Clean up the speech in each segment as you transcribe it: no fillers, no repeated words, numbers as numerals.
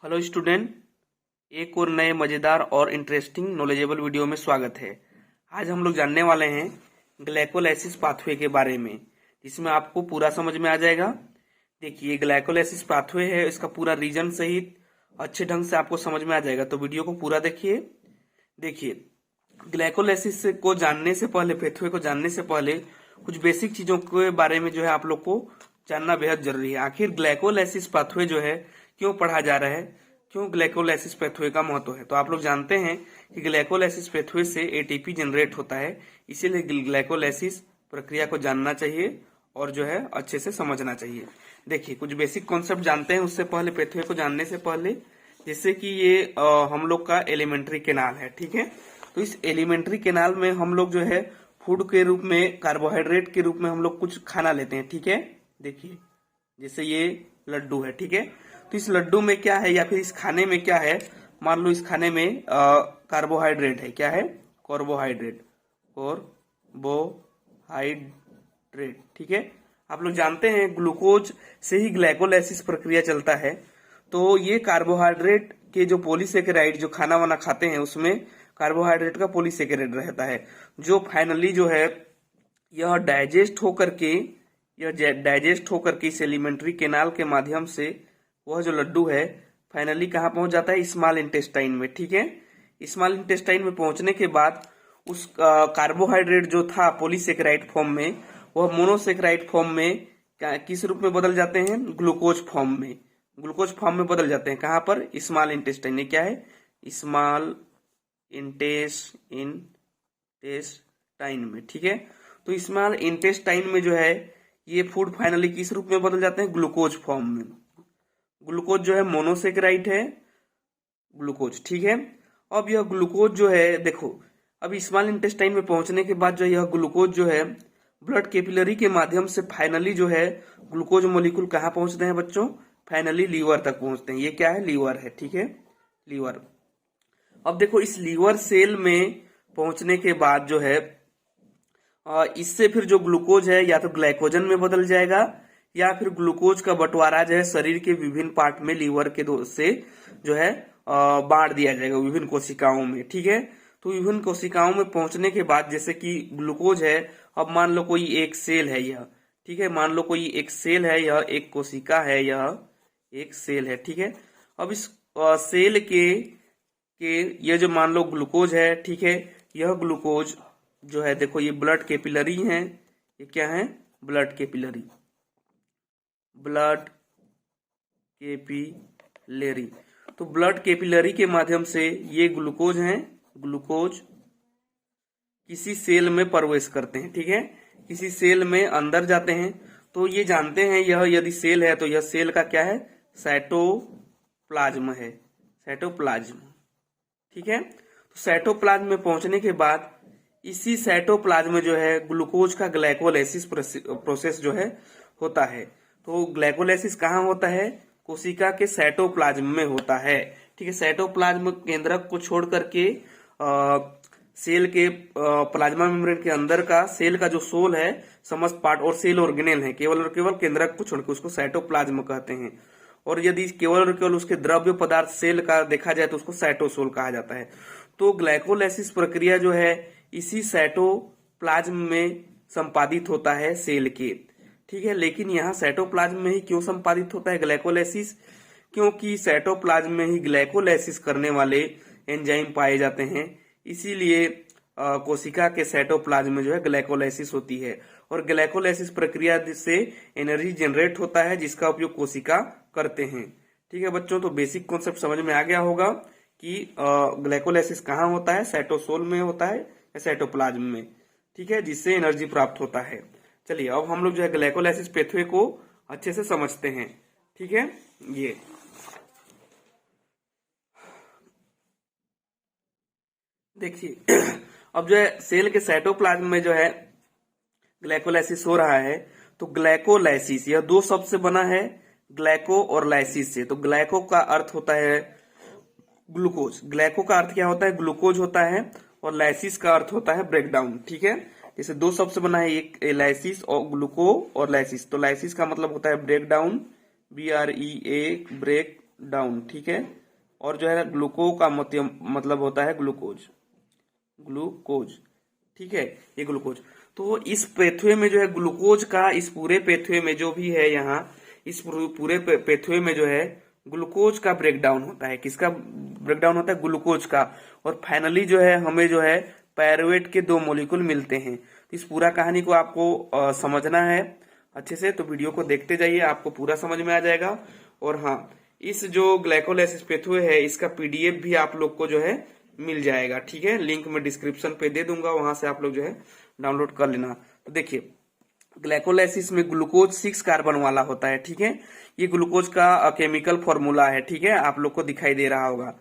Hello student, एक और नए मज़ेदार और इंटरेस्टिंग नॉलेजेबल वीडियो में स्वागत है। आज हम लोग जानने वाले हैं ग्लाइकोलाइसिस पाथवे के बारे में, जिसमें आपको पूरा समझ में आ जाएगा। देखिए, ग्लाइकोलाइसिस पाथवे है, इसका पूरा रीजन सहित अच्छे ढंग से आपको समझ में आ जाएगा, तो वीडियो को पूरा देखिए। देखिए, ग्लाइकोलाइसिस को जानने से पहले, पाथवे को जानने से पहले कुछ बेसिक चीजों के बारे में जो है आप लोग को जानना बेहद जरूरी है। आखिर ग्लाइकोलाइसिस पाथवे जो है क्यों पढ़ा जा रहा है, क्यों ग्लाइकोलाइसिस पाथवे का महत्व है। तो आप लोग जानते हैं कि ग्लाइकोलाइसिस पाथवे से एटीपी जनरेट होता है, इसीलिए ग्लाइकोलाइसिस प्रक्रिया को जानना चाहिए और जो है अच्छे से समझना चाहिए। देखिए, कुछ बेसिक कॉन्सेप्ट जानते हैं उससे पहले, पाथवे को जानने से पहले। जैसे कि ये हम लोग का एलिमेंट्री कैनाल है, ठीक है। तो इस एलिमेंट्री कैनाल में हम लोग जो है फूड के रूप में, कार्बोहाइड्रेट के रूप में हम लोग कुछ खाना लेते हैं, ठीक है। देखिए, जैसे ये लड्डू है, ठीक है। तो इस लड्डू में क्या है या फिर इस खाने में क्या है, मान लो इस खाने में कार्बोहाइड्रेट है। क्या है? कार्बोहाइड्रेट, कार्बोहाइड्रेट, ठीक है। आप लोग जानते हैं ग्लूकोज से ही ग्लाइकोलाइसिस प्रक्रिया चलता है। तो ये कार्बोहाइड्रेट के जो पॉलीसेकेराइड, जो खाना वाना खाते हैं उसमें कार्बोहाइड्रेट का पॉलीसेकेराइड रहता है, जो फाइनली जो है यह डाइजेस्ट होकर के इस एलिमेंट्री कैनाल के माध्यम से वह जो लड्डू है फाइनली कहाँ पहुंच जाता है? स्मॉल इंटेस्टाइन में, ठीक है। स्मॉल इंटेस्टाइन में पहुंचने के बाद उस कार्बोहाइड्रेट जो था पॉलीसेकेराइड फॉर्म में, वह मोनोसेकेराइड फॉर्म में किस रूप में बदल जाते हैं? ग्लूकोज फॉर्म में। ग्लूकोज फॉर्म में बदल जाते हैं। कहां पर? Small intestine. ये क्या है? स्मॉल इंटेस्टाइन में, ठीक है। तो स्मॉल इंटेस्टाइन में जो है ये फूड फाइनली किस रूप में बदल जाते हैं? ग्लूकोज फॉर्म में। ग्लूकोज जो है मोनोसेकेराइड है, ग्लूकोज, ठीक है। अब यह ग्लूकोज जो है, देखो, अब स्मॉल इंटेस्टाइन में पहुंचने के बाद जो यह ग्लूकोज जो है ब्लड कैपिलरी के माध्यम से फाइनली जो है ग्लूकोज मोलिक्यूल कहाँ पहुंचते हैं बच्चों? फाइनली लीवर तक पहुंचते हैं। ये क्या है? लीवर है, ठीक है, लीवर। अब देखो, इस लीवर सेल में पहुंचने के बाद जो है इससे फिर जो ग्लूकोज है या तो ग्लाइकोजन में बदल जाएगा या फिर ग्लूकोज का बंटवारा जो है शरीर के विभिन्न पार्ट में लीवर के से जो है बांट दिया जाएगा विभिन्न कोशिकाओं में, ठीक है। तो विभिन्न कोशिकाओं में पहुंचने के बाद, जैसे कि ग्लूकोज है, अब मान लो कोई एक सेल है यह, ठीक है, मान लो कोई एक सेल है, यह एक कोशिका है, यह एक सेल है, ठीक है। अब इस सेल के ये जो मान लो ग्लूकोज है, ठीक है, यह ग्लूकोज जो है, देखो ये ब्लड कैपिलरी है, ये क्या है? Blood capillary, blood capillary. तो ब्लड कैपिलरी के माध्यम से ये ग्लूकोज हैं, ग्लूकोज किसी सेल में प्रवेश करते हैं, ठीक है, किसी सेल में अंदर जाते हैं। तो ये जानते हैं, यह यदि सेल है तो यह सेल का क्या है? साइटोप्लाज्म है, साइटोप्लाज्म, ठीक है। तो साइटोप्लाज्म में पहुंचने के बाद इसी साइटोप्लाज्म में जो है ग्लूकोज का ग्लाइकोलाइसिस प्रोसेस जो है होता है। तो ग्लाइकोलाइसिस कहाँ होता है? कोशिका के साइटोप्लाज्म में होता है, ठीक है। साइटोप्लाज्म केंद्रक को छोड़ करके सेल के प्लाज्मा मेम्ब्रेन के अंदर का सेल का जो सोल है, समस्त पार्ट और सेल ऑर्गेनेल है, केवल और केवल केंद्रक को छोड़ के उसको साइटोप्लाज्म कहते हैं। और यदि केवल और केवल उसके द्रव्य पदार्थ सेल का देखा जाए तो उसको साइटोसोल कहा जाता है। तो ग्लाइकोलाइसिस प्रक्रिया जो है इसी साइटोप्लाज्म में संपादित होता है सेल के, ठीक है। लेकिन यहाँ साइटोप्लाज्म में ही क्यों संपादित होता है ग्लाइकोलाइसिस? क्योंकि साइटोप्लाज्म में ही ग्लाइकोलाइसिस करने वाले एंजाइम पाए जाते हैं, इसीलिए कोशिका के साइटोप्लाज्म में जो है ग्लाइकोलाइसिस होती है। और ग्लाइकोलाइसिस प्रक्रिया से एनर्जी जनरेट होता है, जिसका उपयोग कोशिका करते हैं, ठीक है बच्चों। तो बेसिक कॉन्सेप्ट समझ में आ गया होगा कि ग्लाइकोलाइसिस कहाँ होता है, साइटोसोल में होता है या साइटोप्लाज्म में, ठीक है, जिससे एनर्जी प्राप्त होता है। चलिए, अब हम लोग जो है ग्लाइकोलाइसिस पाथवे को अच्छे से समझते हैं, ठीक है। ये देखिए, अब जो है सेल के साइटोप्लाज्म में जो है ग्लाइकोलाइसिस हो रहा है। तो ग्लाइकोलाइसिस यह दो शब्द से बना है, ग्लाइको और लाइसिस से। तो ग्लाइको का अर्थ होता है ग्लूकोज, ग्लाइको का अर्थ क्या होता है? ग्लूकोज होता है, और लाइसिस का अर्थ होता है ब्रेकडाउन, ठीक है। जैसे दो शब्द से बना है, एक लाइसिस और ग्लूको और लाइसिस। तो लाइसिस का मतलब होता है ब्रेकडाउन, BREA, ब्रेक डाउन, ठीक है। और जो है ग्लूको का मतलब होता है ग्लूकोज, ग्लूकोज, ठीक है, ये ग्लूकोज। तो इस पेथवे में जो है ग्लूकोज का, इस पूरे पेथवे में जो भी है यहाँ, इस पूरे पेथवे में जो है ग्लूकोज का ब्रेकडाउन होता है। किसका ब्रेकडाउन होता है? ग्लूकोज का। और फाइनली जो है हमें जो है पायरुवेट के 2 मॉलिक्यूल मिलते हैं। तो इस पूरा कहानी को आपको समझना है अच्छे से, तो वीडियो को देखते जाइए, आपको पूरा समझ में आ जाएगा। और हाँ, इस जो ग्लाइकोलाइसिस पेथवे है इसका पीडीएफ भी आप लोग को जो है मिल जाएगा, ठीक है। लिंक मैं डिस्क्रिप्शन पे दे दूंगा, वहां से आप लोग जो है डाउनलोड कर लेना। तो देखिए, ग्लाइकोलाइसिस में ग्लूकोज 6 कार्बन वाला होता है, ठीक है। ये ग्लूकोज का केमिकल फॉर्मूला है, ठीक है, आप लोग को दिखाई दे रहा होगा।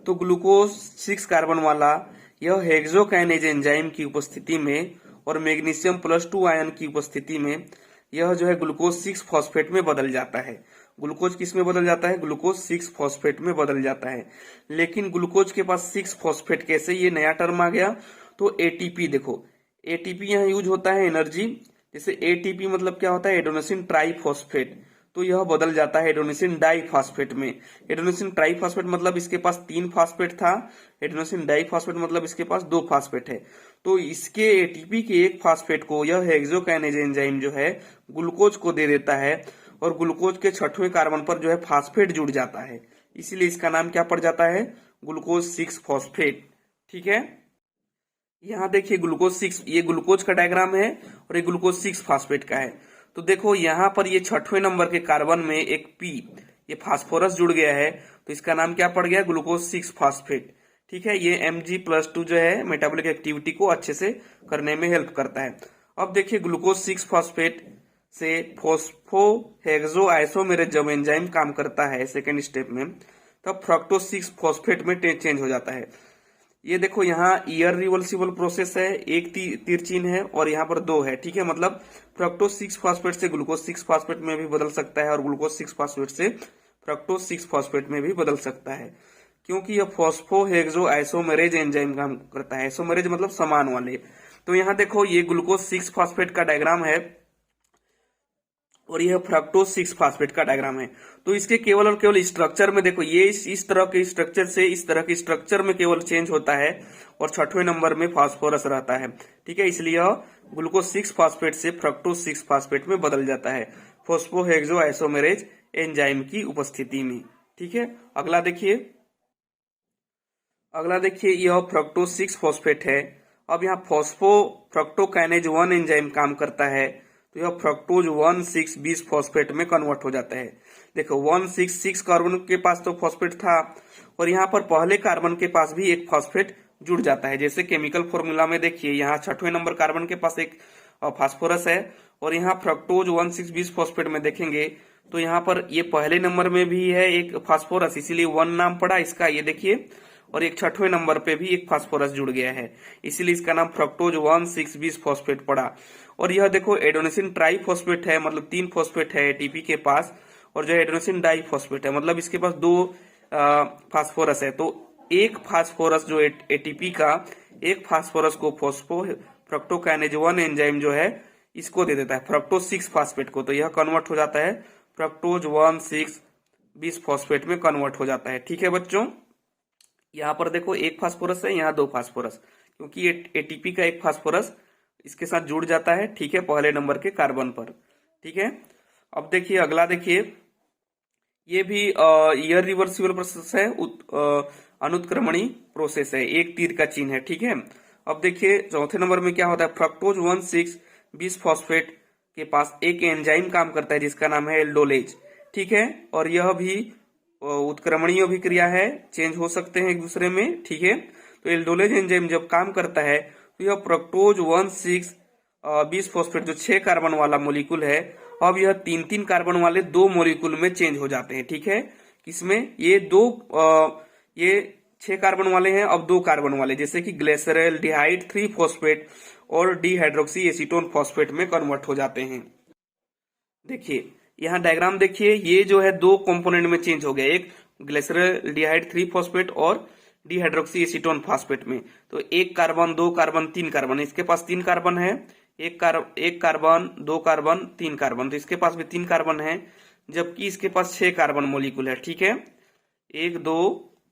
तो ग्लूकोज 6 कार्बन वाला यह हेक्सोकाइनेज एंजाइम की उपस्थिति में और मैग्नीशियम +2 आयन की उपस्थिति में यह जो है ग्लूकोज 6 फॉस्फेट में बदल जाता है। ग्लूकोज किस में बदल जाता है? ग्लूकोज 6 फॉस्फेट में बदल जाता है। लेकिन ग्लूकोज के पास 6 फॉस्फेट कैसे, ये नया टर्म आ गया। तो एटीपी, देखो एटीपी यहाँ यूज होता है एनर्जी, जैसे एटीपी मतलब क्या होता है? Adenosine triphosphate. तो यह बदल जाता है एडोनिसिन डाइफॉस्फेट में। एडोनिसिन ट्राइफॉस्फेट मतलब इसके पास 3 फॉस्फेट था, एडोनिसिन डाइफॉस्फेट मतलब इसके पास 2 फॉस्फेट है। तो इसके एटीपी के 1 फॉस्फेट को यह हेक्सोकाइनेज एंजाइम जो है ग्लूकोज को दे देता है, और ग्लूकोज के 6वें कार्बन पर जो है फॉस्फेट जुड़ जाता है। इसीलिए इसका नाम क्या पड़ जाता है? ग्लूकोज 6 फॉस्फेट, ठीक है। यहाँ देखिए ग्लूकोज 6, ये ग्लूकोज का डायग्राम है और ये ग्लूकोज 6 फॉस्फेट का है। तो देखो यहाँ पर ये 6वें नंबर के कार्बन में एक पी, ये फास्फोरस जुड़ गया है, तो इसका नाम क्या पड़ गया? ग्लूकोज 6 फॉस्फेट, ठीक है। ये Mg+2 जो है मेटाबॉलिक एक्टिविटी को अच्छे से करने में हेल्प करता है। अब देखिए ग्लूकोज 6 फॉस्फेट से फॉस्फोहेक्सो आइसोमेरेज जब एंजाइम काम करता है सेकेंड स्टेप में, तब फ्रक्टोज 6 फॉस्फेट में चेंज हो जाता है। ये देखो यहाँ इररिवर्सिबल प्रोसेस है, एक तीर चिन्ह है और यहाँ पर 2 है, ठीक है। मतलब फ्रक्टोज 6 फॉस्फेट से ग्लूकोज 6 फॉस्फेट में भी बदल सकता है और ग्लूकोज 6 फॉस्फेट से फ्रक्टोज 6 फॉस्फेट में भी बदल सकता है, क्योंकि यह फॉस्फोहेक्सो आइसोमेरेज एंजाइम काम करता है। आइसोमेरेज मतलब समान वाले। तो यहाँ देखो ये ग्लूकोज 6 फॉस्फेट का डायग्राम है और यह फ्रक्टोज 6 फॉस्फेट का डायग्राम है। तो इसके केवल और केवल स्ट्रक्चर में देखो, ये इस तरह के स्ट्रक्चर से इस तरह के स्ट्रक्चर में केवल चेंज होता है और 6वें नंबर में फास्फोरस रहता है, ठीक है। इसलिए यह ग्लूकोज 6 फॉस्फेट से फ्रक्टोज 6 फॉस्फेट में बदल जाता है फॉस्फोहेक्सो आइसोमेरेज एंजाइम की उपस्थिति में, ठीक है। अगला देखिए यह फ्रक्टोज 6 फॉस्फेट है। अब यहाँ फ्रक्टोकाइनेज 1 एंजाइम काम करता है, तो यह फ्रक्टोज 1,6,20 फॉस्फेट में कन्वर्ट हो जाता है। देखो 1,6,6 कार्बन के पास तो फॉस्फेट था और यहाँ पर पहले कार्बन के पास भी एक फॉस्फेट जुड़ जाता है। जैसे केमिकल फॉर्मूला में देखिए, यहाँ 6वें नंबर कार्बन के पास एक फास्फोरस है और यहाँ फ्रक्टोज 1,6,20 फॉस्फेट में देखेंगे तो यहाँ पर ये पहले नंबर में भी है एक फास्फोरस, इसीलिए 1 नाम पड़ा इसका, ये देखिए। और एक 6वें नंबर पे भी एक फास्फोरस जुड़ गया है, इसीलिए इसका नाम फ्रक्टोज 1,6,20 फॉस्फेट पड़ा। और यह देखो एडोनिसिन ट्राइफॉस्फेट है, मतलब 3 फॉस्फेट है एटीपी के पास, और जो एडोनिसिन डाइफॉस्फेट है मतलब इसके पास 2 फास्फोरस है। तो एक फास्फोरस जो एटीपी का, एक फास्फोरस को फ्रक्टोकाइनेज 1 एंजाइम जो है इसको दे देता है फ्रक्टोज 6 फॉस्फेट को, तो यह कन्वर्ट हो जाता है फ्रक्टोज 1,6,20 फॉस्फेट में कन्वर्ट हो जाता है, ठीक है बच्चों। यहाँ पर देखो एक फास्फोरस है, यहाँ 2 फास्फोरस, क्योंकि एटीपी का एक फास्फोरस इसके साथ जुड़ जाता है, ठीक है, पहले नंबर के कार्बन पर, ठीक है। अब देखिए अगला देखिए, ये भी इररिवर्सिबल प्रोसेस है, अनुत्क्रमणी प्रोसेस है, एक तीर का चिन्ह है, ठीक है। अब देखिए चौथे नंबर में क्या होता है? फ्रक्टोज 1,6,20 फॉस्फेट के पास एक एंजाइम काम करता है जिसका नाम है एल्डोलेज, ठीक है। और यह भी उत्क्रमणीय अभिक्रिया है, चेंज हो सकते हैं एक दूसरे में, ठीक है। तो एल्डोलेज एंजाइम जब काम करता है तो यह फ्रक्टोज 1,6,20 फॉस्फेट जो 6 कार्बन वाला मोलिकुल है, अब यह 3-3 कार्बन वाले 2 मोलिकुल में चेंज हो जाते हैं, ठीक है। किसमें? ये 6 कार्बन वाले हैं, अब 2 कार्बन वाले, जैसे कि ग्लिसरॉल डिहाइड 3 फॉस्फेट और डिहाइड्रोक्सी एसीटोन फॉस्फेट में कन्वर्ट हो जाते हैं। देखिए यहाँ डायग्राम देखिए, ये जो है 2 कंपोनेंट में चेंज हो गया, एक ग्लिसरॉल डिहाइड 3 फॉस्फेट और डिहाइड्रोक्सी एसीटोन फॉस्फेट में। तो 1 कार्बन 2 कार्बन 3 कार्बन, इसके पास 3 कार्बन है, एक कार्बन 2 कार्बन 3 कार्बन, तो इसके पास भी 3 कार्बन है, जबकि इसके पास 6 कार्बन मोलिकुल है, ठीक है। 1 2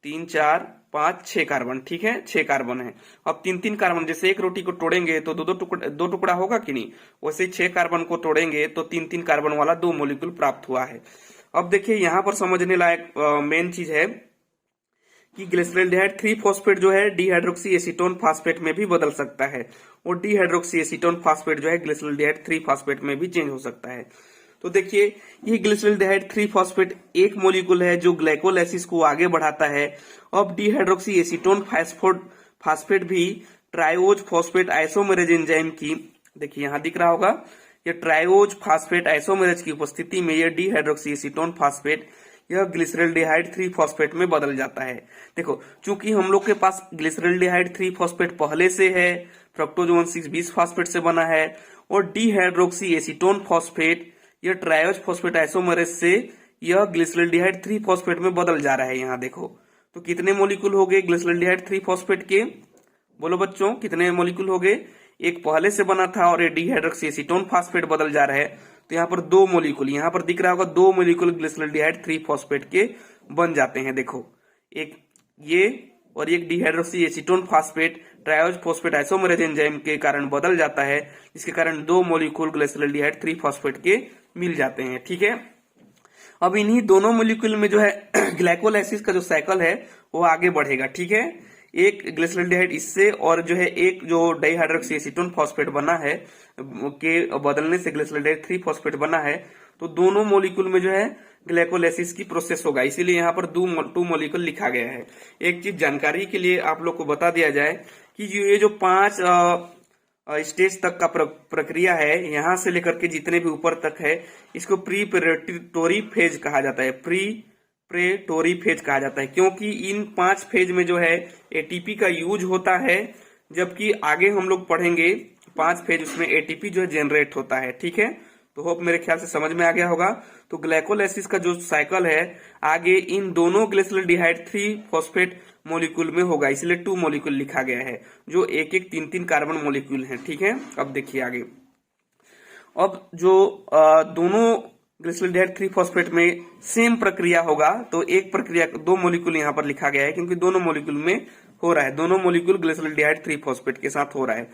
3 4 5 6 कार्बन, ठीक है, 6 कार्बन है। अब 3-3 कार्बन, जैसे एक रोटी को तोड़ेंगे तो दो टुकड़ा होगा कि नहीं, वैसे 6 कार्बन को तोड़ेंगे तो 3-3 कार्बन वाला 2 मॉलिक्यूल प्राप्त हुआ है। अब देखिए यहाँ पर समझने लायक मेन चीज है कि ग्लिसरॉल्डिहाइड 3 फॉस्फेट जो है डिहाइड्रोक्सी एसीटोन फास्फेट में भी बदल सकता है, और डिहाइड्रोक्सी एसीटोन फास्फेट जो है ग्लिसरॉल्डिहाइड 3 फास्फेट में भी चेंज हो सकता है। तो देखिए ये ग्लिसरॉल्डिहाइड 3 फॉस्फेट एक मॉलिक्यूल है जो ग्लाइकोलाइसिस को आगे बढ़ाता है। अब डिहाइड्रोक्सी एसीटोन फास्फेट भी ट्राइओज फॉस्फेट आइसोमेरेज एंजाइम की, देखिए यहां दिख रहा होगा, ये ट्राइओज फास्फेट आइसोमेरेज की उपस्थिति में यह डिहाइड्रोक्सी एसीटोन फास्फेट यह ग्लिसरॉल्डिहाइड 3 फॉस्फेट में बदल जाता है। देखो चूंकि हम लोग के पास ग्लिसरॉल्डिहाइड 3 फॉस्फेट पहले से है, फ्रक्टोज 1,6-20 फॉस्फेट से बना है, और डिहाइड्रोक्सी एसीटोन फॉस्फेट यह ट्राइओज फॉस्फेट आइसोमेरेज से यह ग्लिसरॉल्डिहाइड 3 फॉस्फेट में बदल जा रहा है। यहाँ देखो तो कितने मॉलिक्यूल हो गए ग्लिसरॉल्डिहाइड 3 फॉस्फेट के, बोलो बच्चों कितने मॉलिक्यूल हो गए, एक पहले से बना था और ये डिहाइड्रोक्सी एसीटोन फॉस्फेट बदल जा रहा है, तो यहाँ पर 2 मॉलिक्यूल, यहाँ पर दिख रहा होगा 2 मॉलिक्यूल ग्लिसरॉल्डिहाइड 3 फॉस्फेट के बन जाते हैं। देखो एक ये और एक dihydroxy acetone phosphate triose phosphate isomerase enzyme के कारण बदल जाता है, जिसके कारण 2 मॉलिक्यूल ग्लिसरॉल्डिहाइड 3 फॉस्फेट के मिल जाते हैं, ठीक है। अब इन्हीं दोनों मॉलिक्यूल में जो है ग्लाइकोलाइसिस का जो साइकिल है वो आगे बढ़ेगा, ठीक है। एक ग्लिसरॉल्डिहाइड इससे और जो है एक जो डाइहाइड्रोक्सी एसीटोन फॉस्फेट बना है के बदलने से ग्लिसरॉल्डिहाइड 3 फॉस्फेट बना है, तो दोनों मॉलिक्यूल में जो है ग्लाइकोलाइसिस की प्रोसेस होगा, इसीलिए यहाँ पर 2 मॉलिक्यूल लिखा गया है। एक चीज जानकारी के लिए आप लोग को बता दिया जाए कि ये जो 5 स्टेज तक का प्रक्रिया है, यहां से लेकर के जितने भी ऊपर तक है, इसको प्रीपरेटरी फेज कहा जाता है, प्रीपरेटरी फेज कहा जाता है, क्योंकि इन 5 फेज में जो है एटीपी का यूज होता है, जबकि आगे हम लोग पढ़ेंगे 5 फेज उसमें एटीपी जो है जनरेट होता है, ठीक है। तो होप मेरे ख्याल से समझ में आ गया होगा। तो ग्लाइकोलाइसिस का जो साइकिल है आगे इन दोनों ग्लिसरॉल्डिहाइड 3 फॉस्फेट मॉलिक्यूल में होगा, इसलिए 2 मॉलिक्यूल लिखा गया है, जो एक 3-3 कार्बन मॉलिक्यूल हैं, ठीक है। अब देखिए आगे, अब जो दोनों ग्लिसरॉल्डिहाइड 3 फॉस्फेट में सेम प्रक्रिया होगा, तो एक प्रक्रिया 2 मॉलिक्यूल यहाँ पर लिखा गया है क्योंकि दोनों मॉलिक्यूल में हो रहा है, दोनों मॉलिक्यूल ग्लिसरॉल्डिहाइड 3 फॉस्फेट के साथ हो रहा है।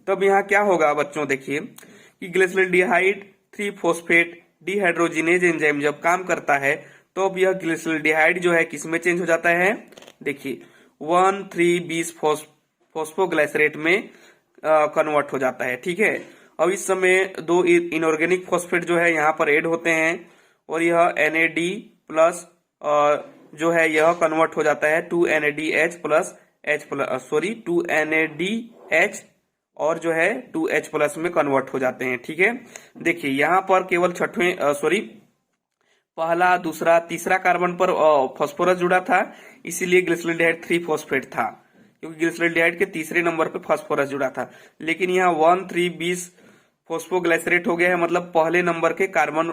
तब यहाँ क्या होगा बच्चों, देखिए कि ग्लिसरॉल्डिहाइड 3 फॉस्फेट डिहाइड्रोजिनेज एंजाइम जब काम करता है तो अब यह ग्लिसरॉल्डिहाइड जो है किसमें चेंज हो जाता है, देखिए 1,3-20 फॉस्फोग्लाइसरेट में कन्वर्ट हो जाता है, ठीक है। अब इस समय 2 इनऑर्गेनिक फॉस्फेट जो है यहाँ पर ऐड होते हैं, और यह NAD प्लस जो है यह कन्वर्ट हो जाता है 2NADH plus H plus 2NADH और जो है 2H प्लस में कन्वर्ट हो जाते हैं, ठीक है। देखिए यहाँ पर केवल पहला, दूसरा, तीसरा कार्बन पर फास्फोरस जुड़ा था, इसीलिए ग्लिसरॉल्डिहाइड 3 फॉस्फेट था, क्योंकि ग्लिसरॉल्डिहाइड के तीसरे नंबर पे फास्फोरस जुड़ा था। लेकिन यहाँ 1,3-20 फॉस्फोग्लाइसरेट हो गया है, मतलब पहले नंबर के कार्बन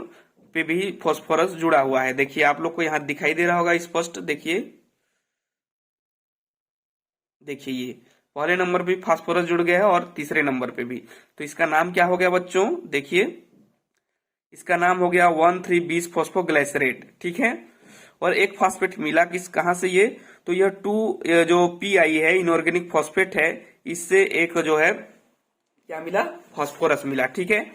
पे भी फास्फोरस जुड़ा हुआ है। देखिए आप लोग को यहाँ दिखाई दे रहा होगा स्पष्ट, देखिए ये पहले नंबर पे फास्फोरस जुड़ गया है और तीसरे नंबर पे भी, तो इसका नाम क्या हो गया बच्चों, देखिए इसका नाम हो गया 1,3-20 फॉस्फोग्लाइसरेट, ठीक है। और एक फॉस्फेट मिला किस कहां से, ये तो यह 2 जो PI है इनऑर्गेनिक फॉस्फेट है, इससे एक जो है क्या मिला, फास्फोरस मिला, ठीक है।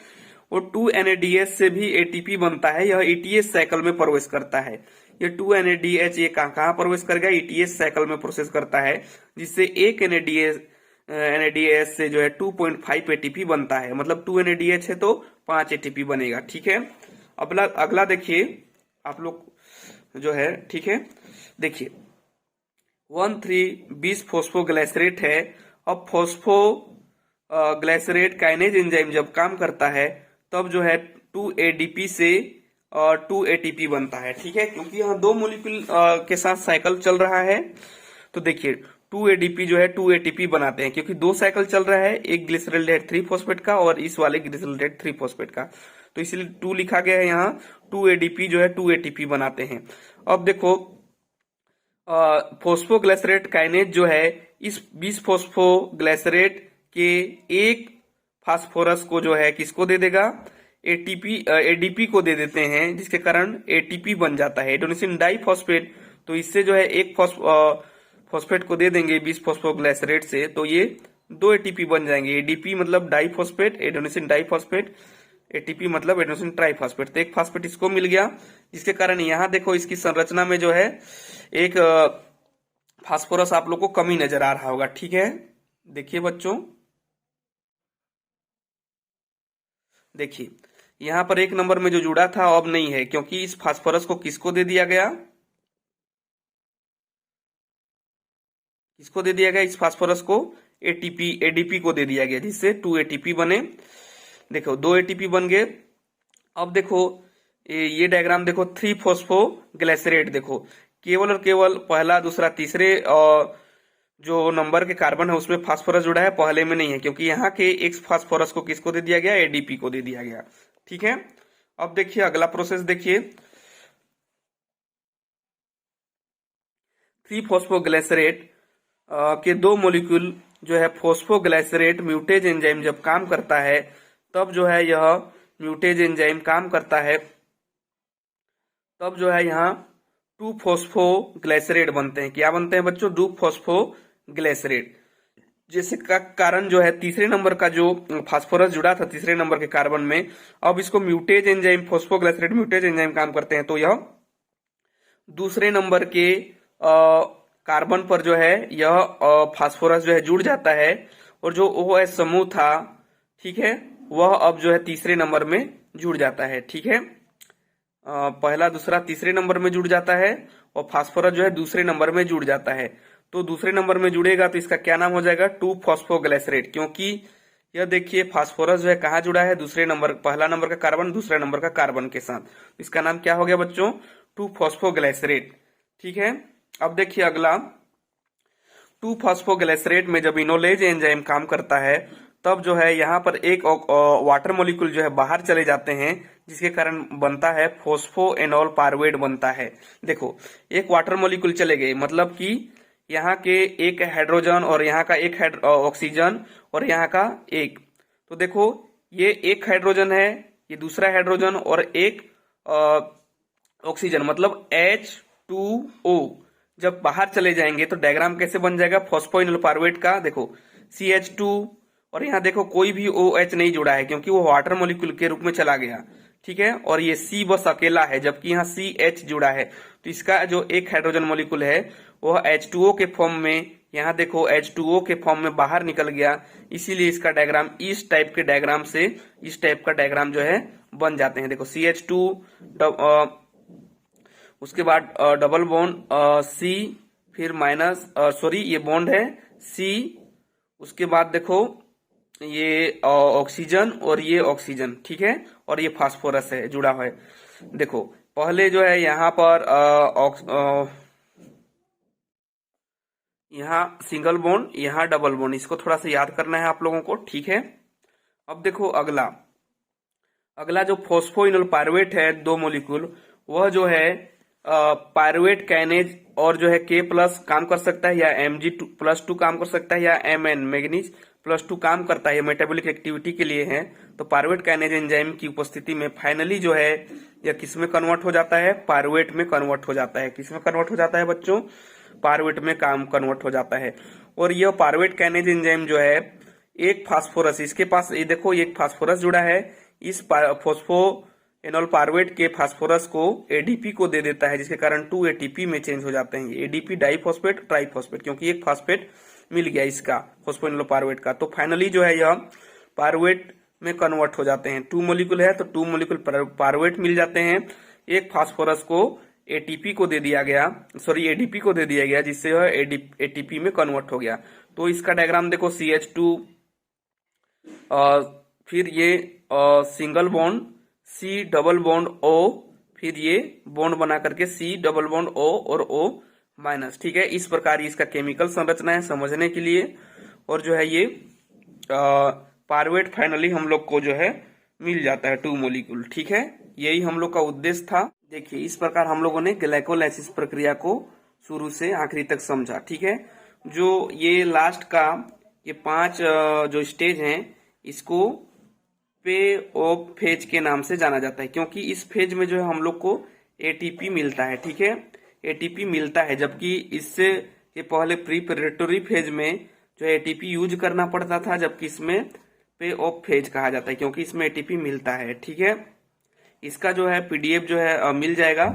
और 2NADH से भी ATP बनता है, यह ETS साइकिल में प्रवेश करता है। ये 2NADH ये कहां प्रवेश कर गया, ETS साइकिल में प्रोसेस करता है, जिससे एक NADH से जो है 2.5 ATP बनता है, मतलब 2NADH है तो 5 ATP बनेगा, ठीक है। अगला देखिए आप लोग जो है, ठीक है, देखिए 1,3-20 फॉस्फोग्लाइसरेट है। अब ग्लाइसरेट काइनेज एंजाइम जब काम करता है तब जो है 2 ADP से 2 ATP बनता है, ठीक है, क्योंकि यहाँ 2 मॉलिक्यूल के साथ साइकिल चल रहा है। तो देखिए 2 ADP जो है 2 ATP बनाते हैं, क्योंकि 2 साइकिल चल रहा है, एक ग्लिसरॉल्डिहाइड 3 फॉस्फेट का और इस वाले ग्लिसरॉल्डिहाइड 3 फॉस्फेट का, तो इसलिए 2 लिखा गया है यहाँ। 2 ADP जो है 2 ATP बनाते हैं। अब देखो फॉस्फोग्लाइसरेट काइनेज जो है इस 20 फॉस्फोग्लाइसरेट के एक फास्फोरस को जो है किसको दे देगा, ADP को दे देते हैं, जिसके कारण ATP बन जाता है, एडेनोसिन डाइफॉस्फेट तो इससे जो है एक फॉस्फेट को दे देंगे 20 फॉस्फोग्लिसरेट से, तो ये 2 एटीपी बन जाएंगे। एडीपी मतलब डाइफॉस्फेट, एडेनोसिन डाइफॉस्फेट, एटीपी मतलब एडेनोसिन ट्राइफॉस्फेट। तो एक फॉस्फेट इसको मिल गया, जिसके कारण यहाँ देखो इसकी संरचना में जो है एक फास्फोरस आप लोग को कमी नजर आ रहा होगा। ठीक है, देखिए बच्चों, देखिए यहाँ पर 1 नंबर में जो जुड़ा था अब नहीं है, क्योंकि इस फास्फोरस को किसको दे दिया गया, किसको दे दिया गया, इस फास्फोरस को एडीपी को दे दिया गया, जिससे 2 एटीपी बने। देखो 2 एटीपी बन गए। अब देखो ये डायग्राम देखो, 3 फॉस्फोग्लिसरेट, देखो केवल और केवल पहला, दूसरा, तीसरे जो नंबर के कार्बन है उसमें फास्फोरस जुड़ा है, पहले में नहीं है, क्योंकि यहाँ के एक फास्फोरस को किसको दे दिया गया, एडीपी को दे दिया गया। ठीक है, अब देखिए अगला प्रोसेस देखिए, 3 फॉस्फोग्लिसरेट के 2 मॉलिक्यूल जो है फॉस्फोग्लिसरेट म्यूटेज एंजाइम जब काम करता है, तब जो है यह म्यूटेज एंजाइम काम करता है, तब जो है यहाँ 2 फॉस्फोग्लिसरेट बनते हैं। क्या बनते हैं बच्चों, 2 फॉस्फोग्लिसरेट, जिससे का कारण जो है तीसरे नंबर का जो फास्फोरस जुड़ा था तीसरे नंबर के कार्बन में, अब इसको म्यूटेज एंजाइम, फॉस्फोग्लिसरेट म्यूटेज एंजाइम काम करते हैं, तो यह दूसरे नंबर के कार्बन पर जो है यह फास्फोरस जो है जुड़ जाता है, और जो OH समूह था, ठीक है, वह अब जो है तीसरे नंबर में जुड़ जाता है। ठीक है, पहला, दूसरा, तीसरे नंबर में जुड़ जाता है, और फास्फोरस जो है दूसरे नंबर में जुड़ जाता है। तो दूसरे नंबर में जुड़ेगा तो इसका क्या नाम हो जाएगा, 2 फॉस्फोग्लिसरेट, क्योंकि यह देखिए फास्फोरस जो है कहाँ जुड़ा है, दूसरे नंबर, पहला नंबर का कार्बन दूसरे नंबर का कार्बन के साथ, इसका नाम क्या हो गया बच्चों, 2 फॉस्फोग्लिसरेट। ठीक है, अब देखिए अगला, 2 फॉस्फोग्लिसरेट में जब इनोलेज एंजाइम काम करता है, तब जो है यहाँ पर एक वाटर मॉलिक्यूल जो है बाहर चले जाते हैं, जिसके कारण बनता है फॉस्फोएनोल पारुवेट बनता है। देखो एक वाटर मॉलिक्यूल चले गए, मतलब कि यहाँ के एक हाइड्रोजन और यहाँ का एक ऑक्सीजन और यहाँ का एक, तो देखो ये एक हाइड्रोजन है, ये दूसरा हाइड्रोजन और एक ऑक्सीजन, मतलब H2O जब बाहर चले जाएंगे तो डायग्राम कैसे बन जाएगा, फॉस्फोइनोल पारुवेट का। देखो CH2, और यहाँ देखो कोई भी OH नहीं जुड़ा है, क्योंकि वो वाटर मॉलिक्यूल के रूप में चला गया। ठीक है, और ये C बस अकेला है, जबकि यहाँ CH जुड़ा है, तो इसका जो एक हाइड्रोजन मॉलिक्यूल है वह H2O के फॉर्म में, यहाँ देखो H2O के फॉर्म में बाहर निकल गया, इसीलिए इसका डायग्राम इस टाइप के डायग्राम से, इस टाइप का डायग्राम जो है बन जाते हैं। देखो CH2, उसके बाद डबल बॉन्ड C, फिर माइनस, सॉरी ये बॉन्ड है C, उसके बाद देखो ये ऑक्सीजन और ये ऑक्सीजन, ठीक है, और ये फास्फोरस है जुड़ा हुआ है। देखो पहले जो है यहाँ पर यहाँ सिंगल बॉन्ड, यहाँ डबल बॉन्ड, इसको थोड़ा सा याद करना है आप लोगों को। ठीक है, अब देखो अगला, अगला जो फॉस्फोइनोल पारुवेट है 2 मॉलिक्यूल, वह जो है पारुवेट काइनेज और जो है K+ काम कर सकता है, या Mg+2 काम कर सकता है, या Mn मैग्नीज +2 काम करता है, मेटाबॉलिक एक्टिविटी के लिए है। तो पारुवेट काइनेज एंजाइम की उपस्थिति में फाइनली जो है यह किस में कन्वर्ट हो जाता है, पारुवेट में कन्वर्ट हो जाता है। किस में कन्वर्ट हो जाता है बच्चों, पारुवेट में काम कन्वर्ट हो जाता है। और यह पारुवेट काइनेज एंजाइम जो है एक फास्फोरस, इसके पास ये देखो एक फास्फोरस जुड़ा है, इस फॉस्फोएनोल पारुवेट के फास्फोरस को एडीपी को दे देता है, जिसके कारण 2 एटीपी में चेंज हो जाते हैं, एडीपी डाइफॉस्फेट ट्राइफॉस्फेट, क्योंकि एक फास्फेट मिल गया इसका फॉस्फोएनोल पारुवेट का। तो फाइनली जो है यह पारुवेट में कन्वर्ट हो जाते हैं। 2 मॉलिक्यूल है तो 2 मॉलिक्यूल पारुवेट मिल जाते हैं, एक फास्फोरस को एटीपी को दे दिया गया, सॉरी एडीपी को दे दिया गया, जिससे यह एटीपी में कन्वर्ट हो गया। तो इसका डायग्राम देखो CH2, फिर ये single bond C double bond O, फिर ये बॉन्ड बना करके C डबल बॉन्ड O और O-। ठीक है, इस प्रकार इसका केमिकल संरचना है समझने के लिए। और जो है ये पारुवेट फाइनली हम लोग को जो है मिल जाता है 2 मॉलिक्यूल। ठीक है, यही हम लोग का उद्देश्य था। देखिए इस प्रकार हम लोगों ने ग्लाइकोलाइसिस प्रक्रिया को शुरू से आखिरी तक समझा। ठीक है, जो ये लास्ट का ये 5 जो स्टेज हैं, इसको पे ऑफ फेज के नाम से जाना जाता है, क्योंकि इस फेज में जो है हम लोग को एटीपी मिलता है। ठीक है, एटीपी मिलता है, जबकि इससे ये पहले प्रीपरेटरी फेज में जो एटीपी यूज करना पड़ता था, जबकि इसमें पे ऑफ फेज कहा जाता है क्योंकि इसमें एटीपी मिलता है। ठीक है, इसका जो है पीडीएफ जो है मिल जाएगा